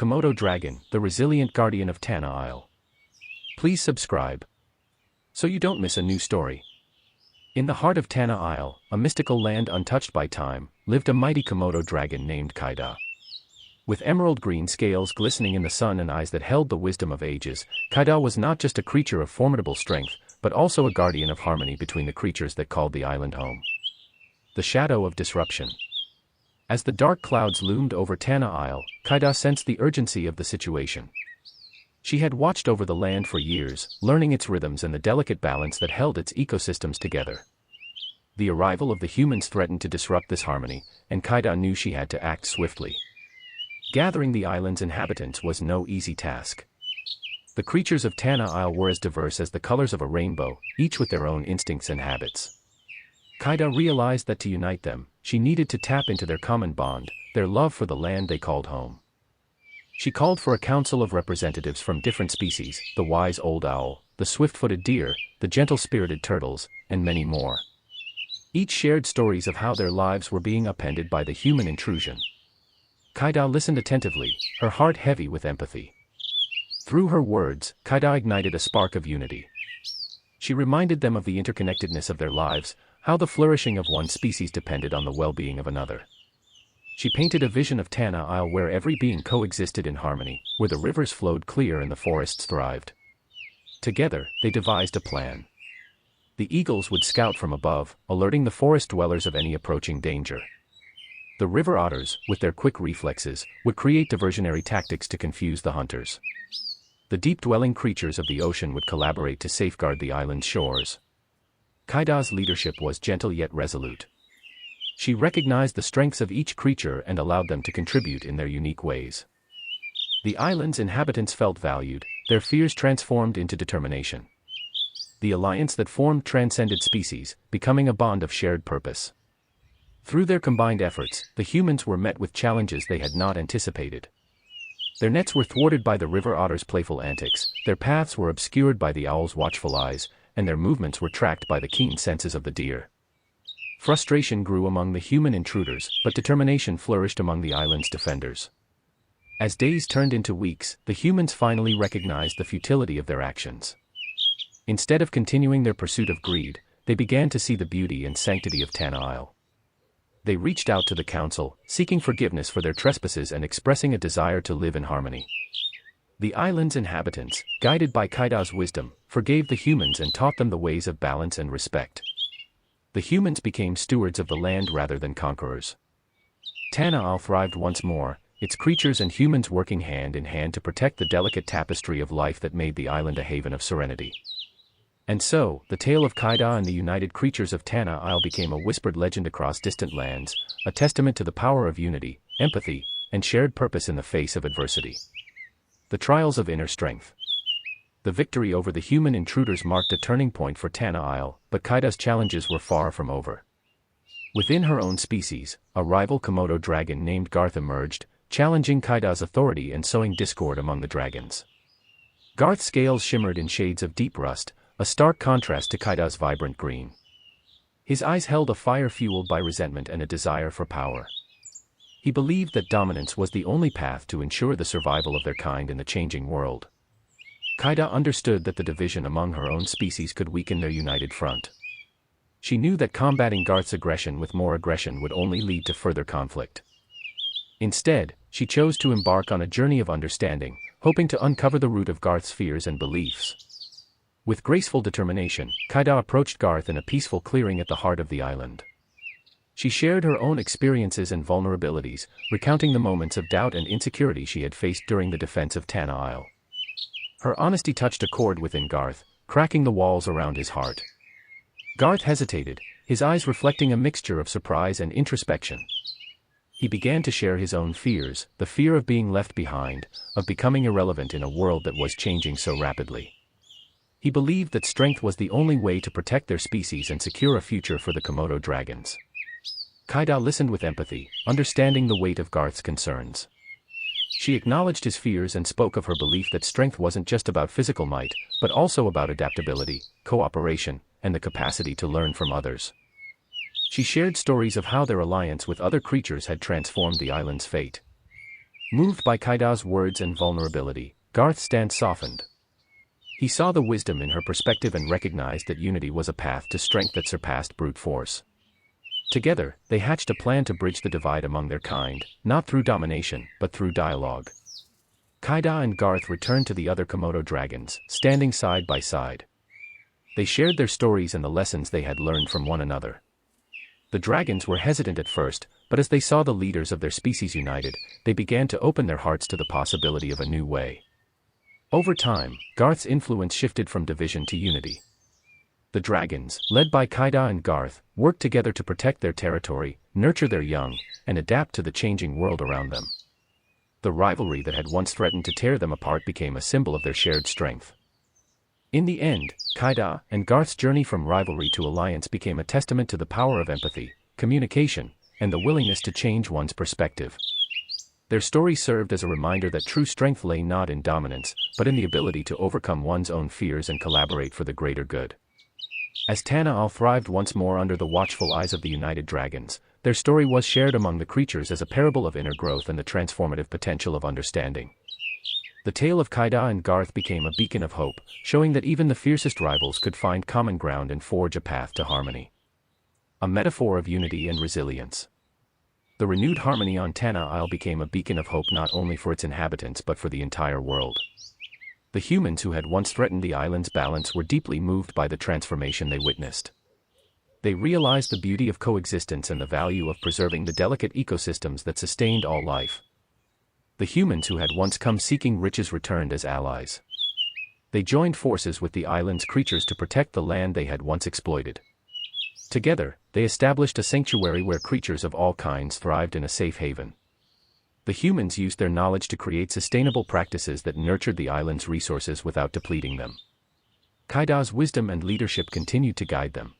Komodo dragon, the resilient guardian of Tana Isle. Please subscribe so you don't miss a new story. In the heart of Tana Isle, a mystical land untouched by time, lived a mighty Komodo dragon named Kaida. With emerald green scales glistening in the sun and eyes that held the wisdom of ages, Kaida was not just a creature of formidable strength, but also a guardian of harmony between the creatures that called the island home. The shadow of disruption. As the dark clouds loomed over Tana Isle, Kaida sensed the urgency of the situation. She had watched over the land for years, learning its rhythms and the delicate balance that held its ecosystems together. The arrival of the humans threatened to disrupt this harmony, and Kaida knew she had to act swiftly. Gathering the island's inhabitants was no easy task. The creatures of Tana Isle were as diverse as the colors of a rainbow, each with their own instincts and habits. Kaida realized that to unite them, she needed to tap into their common bond, their love for the land they called home. She called for a council of representatives from different species, the wise old owl, the swift-footed deer, the gentle-spirited turtles, and many more. Each shared stories of how their lives were being upended by the human intrusion. Kaida listened attentively, her heart heavy with empathy. Through her words, Kaida ignited a spark of unity. She reminded them of the interconnectedness of their lives, how the flourishing of one species depended on the well-being of another. She painted a vision of Tana Isle where every being coexisted in harmony, where the rivers flowed clear and the forests thrived. Together, they devised a plan. The eagles would scout from above, alerting the forest dwellers of any approaching danger. The river otters, with their quick reflexes, would create diversionary tactics to confuse the hunters. The deep-dwelling creatures of the ocean would collaborate to safeguard the island's shores. Kaida's leadership was gentle yet resolute. She recognized the strengths of each creature and allowed them to contribute in their unique ways. The island's inhabitants felt valued, their fears transformed into determination. The alliance that formed transcended species, becoming a bond of shared purpose. Through their combined efforts, the humans were met with challenges they had not anticipated. Their nets were thwarted by the river otter's playful antics, their paths were obscured by the owl's watchful eyes, and their movements were tracked by the keen senses of the deer. Frustration grew among the human intruders, but determination flourished among the island's defenders. As days turned into weeks, the humans finally recognized the futility of their actions. Instead of continuing their pursuit of greed, they began to see the beauty and sanctity of Tana Isle. They reached out to the council, seeking forgiveness for their trespasses and expressing a desire to live in harmony. The island's inhabitants, guided by Kaida's wisdom, forgave the humans and taught them the ways of balance and respect. The humans became stewards of the land rather than conquerors. Tana Isle thrived once more, its creatures and humans working hand in hand to protect the delicate tapestry of life that made the island a haven of serenity. And so, the tale of Kaida and the united creatures of Tana Isle became a whispered legend across distant lands, a testament to the power of unity, empathy, and shared purpose in the face of adversity. The trials of inner strength. The victory over the human intruders marked a turning point for Tana Isle, but Kaida's challenges were far from over. Within her own species, a rival Komodo dragon named Garth emerged, challenging Kaida's authority and sowing discord among the dragons. Garth's scales shimmered in shades of deep rust, a stark contrast to Kaida's vibrant green. His eyes held a fire fueled by resentment and a desire for power. He believed that dominance was the only path to ensure the survival of their kind in the changing world. Kaida understood that the division among her own species could weaken their united front. She knew that combating Garth's aggression with more aggression would only lead to further conflict. Instead, she chose to embark on a journey of understanding, hoping to uncover the root of Garth's fears and beliefs. With graceful determination, Kaida approached Garth in a peaceful clearing at the heart of the island. She shared her own experiences and vulnerabilities, recounting the moments of doubt and insecurity she had faced during the defense of Tana Isle. Her honesty touched a chord within Garth, cracking the walls around his heart. Garth hesitated, his eyes reflecting a mixture of surprise and introspection. He began to share his own fears, the fear of being left behind, of becoming irrelevant in a world that was changing so rapidly. He believed that strength was the only way to protect their species and secure a future for the Komodo dragons. Kaida listened with empathy, understanding the weight of Garth's concerns. She acknowledged his fears and spoke of her belief that strength wasn't just about physical might, but also about adaptability, cooperation, and the capacity to learn from others. She shared stories of how their alliance with other creatures had transformed the island's fate. Moved by Kaida's words and vulnerability, Garth's stance softened. He saw the wisdom in her perspective and recognized that unity was a path to strength that surpassed brute force. Together, they hatched a plan to bridge the divide among their kind, not through domination, but through dialogue. Kaida and Garth returned to the other Komodo dragons, standing side by side. They shared their stories and the lessons they had learned from one another. The dragons were hesitant at first, but as they saw the leaders of their species united, they began to open their hearts to the possibility of a new way. Over time, Garth's influence shifted from division to unity. The dragons, led by Kaida and Garth, worked together to protect their territory, nurture their young, and adapt to the changing world around them. The rivalry that had once threatened to tear them apart became a symbol of their shared strength. In the end, Kaida and Garth's journey from rivalry to alliance became a testament to the power of empathy, communication, and the willingness to change one's perspective. Their story served as a reminder that true strength lay not in dominance, but in the ability to overcome one's own fears and collaborate for the greater good. As Tana Isle thrived once more under the watchful eyes of the united dragons, their story was shared among the creatures as a parable of inner growth and the transformative potential of understanding. The tale of Kaida and Garth became a beacon of hope, showing that even the fiercest rivals could find common ground and forge a path to harmony. A metaphor of unity and resilience. The renewed harmony on Tana Isle became a beacon of hope not only for its inhabitants but for the entire world. The humans who had once threatened the island's balance were deeply moved by the transformation they witnessed. They realized the beauty of coexistence and the value of preserving the delicate ecosystems that sustained all life. The humans who had once come seeking riches returned as allies. They joined forces with the island's creatures to protect the land they had once exploited. Together, they established a sanctuary where creatures of all kinds thrived in a safe haven. The humans used their knowledge to create sustainable practices that nurtured the island's resources without depleting them. Kaida's wisdom and leadership continued to guide them.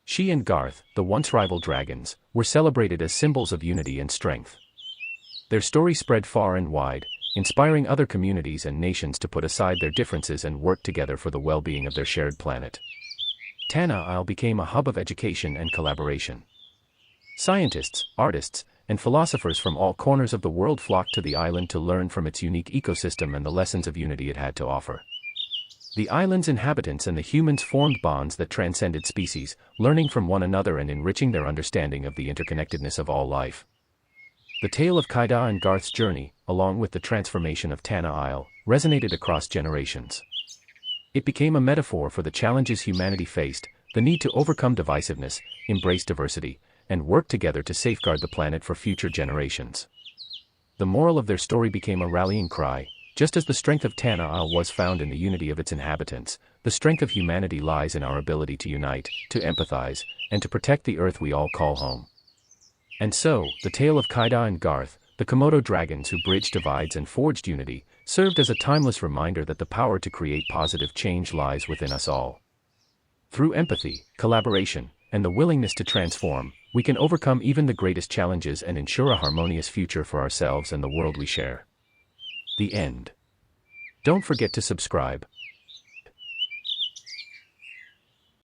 She and Garth, the once rival dragons, were celebrated as symbols of unity and strength. Their story spread far and wide, inspiring other communities and nations to put aside their differences and work together for the well-being of their shared planet. Tana Isle became a hub of education and collaboration. Scientists, artists, and philosophers from all corners of the world flocked to the island to learn from its unique ecosystem and the lessons of unity it had to offer. The island's inhabitants and the humans formed bonds that transcended species, learning from one another and enriching their understanding of the interconnectedness of all life. The tale of Kaida and Garth's journey, along with the transformation of Tana Isle, resonated across generations. It became a metaphor for the challenges humanity faced, the need to overcome divisiveness, embrace diversity, and work together to safeguard the planet for future generations. The moral of their story became a rallying cry: just as the strength of Tana Isle was found in the unity of its inhabitants, the strength of humanity lies in our ability to unite, to empathize, and to protect the earth we all call home. And so, the tale of Kaida and Garth, the Komodo dragons who bridged divides and forged unity, served as a timeless reminder that the power to create positive change lies within us all. Through empathy, collaboration, and the willingness to transform, we can overcome even the greatest challenges and ensure a harmonious future for ourselves and the world we share. The end. Don't forget to subscribe.